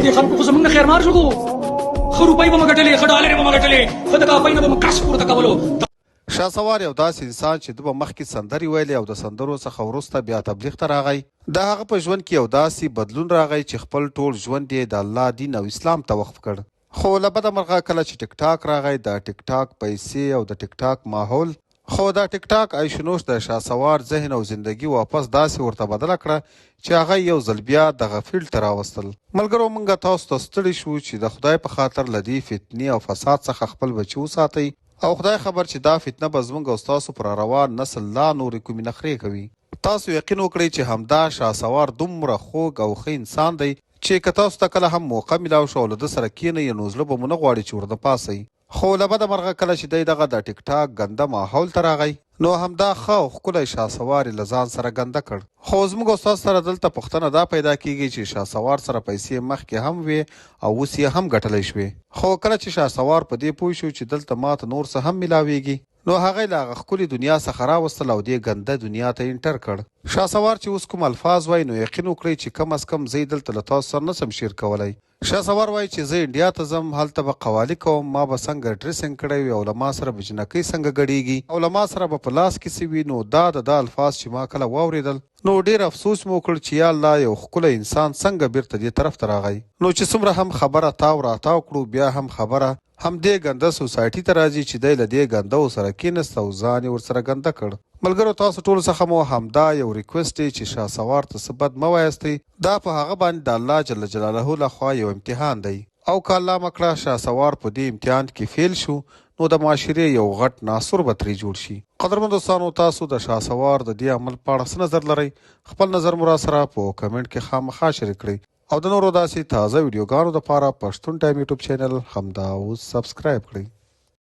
دې خلکو خو زمونږ نه خیر مار شو ښه روپۍ به مو ګټلې ښه ډالرې به مو ګټلې ښه د کاپۍ نه به مو کش پورته کولو. شهسوار یو داسې انسان چې ده به مخکې سندرې ویلې او د سندرو څخه وروسته بیا تبلیغ ته راغی. د هغه په ژوند کې یو داسې بدلون راغی چې خپل ټول ژوند یې د الله دین او اسلام ته وقف کړ. خو له بده مرغه کله چې ټیک ټاک راغی، د ټیک ټاک پیسې او د ټیک ټاک ماحول، خو د ټیک ټاک عیشونوش د شهسوار ذهن او زندگی واپس داسې ورته بدله کړه چې هغه یو ځل بیا دغه فیلډ ته راوستل. ملګرو، موږ تاسو ته ستړي شو چې د خدای په خاطر له دې فتنې او فساد څخه خپل بچي وساتئ، او خدای خبر چې دا فتنه به زموږ او ستاسو پر روان نسل لا نورې کومې نخرې کوي. تاسو یقین وکړئ چې همدا شهسوار دومره خوږ او ښه انسان دی چې که تاسو ته کله هم موقع میلاو شو او له ده سره کښېنئ نو زړه به مو نه غواړي چې ورده پاسئ. خو له بده مرغه کله چې دی دغه د ټیک ټاک ګنده ماحول ته راغی نو همدا ښه او ښکلی شهسوار یې له ځان سره ګنده کړ. خو زموږ او ستاسو سره دلته پوښتنه دا پیدا کیږي چې شهسوار سره پیسې مخکې هم وې او اوس یې هم ګټلی شوې، خو کله چې شهسوار په دې پوه شو چې دلته ماته نور څه هم میلاویږي نو هغه له هغه ښکلې دنیا څخه راوستل او دې ګنده دنیا ته انټر کړ. شهسوار چې اوس کوم الفاظ وایي نو یقین وکړئ چې کم از کم زه دلته له تاسو سره نسم شیر کولی. شهسوار وایي چې زه انډیا ته ځم، هلته به قوالي کوم، ما به څنګه ډریسنګ کړی وي او له ما سره به جنکۍ څنګه ګډېږي او له ما سره به په لاس کې څه وي. نو دا د دا الفاظ چې ما کله واورېدل نو ډېر افسوس مو وکړ چې یا الله یو ښکلی انسان څنګه بیرته دې طرف ته راغی. نو چې څومره هم خبره تاو راتاو کړو بیا هم خبره همدې ګنده سوسایټي ته راځي چې دی له دې ګندو سره کېنست او ځان یې ورسره ګنده کړ. ملګرو، تاسو ټولو څخه مو همدا یو ریکویسټ دی چې شهسوار ته څه بد مه وایاستئ. دا په هغه باندې د الله جل جلاله لخوا یو امتحان دی، او که الله مه کړه شهسوار په دې امتحان کې فیل شو نو د معاشرې یو غټ ناسور به ترې جوړ شي. قدرمن دوستانو، تاسو د شهسوار د دې عمل په اړه څه نظر لرئ؟ خپل نظر مو راسره په کمنټ کې خامخا شریک کړئ او د نورو داسې تازه ویډیوګانو دپاره پښتون ټایم یوټیوب چینل همدا اوس سبسکرایب کړئ.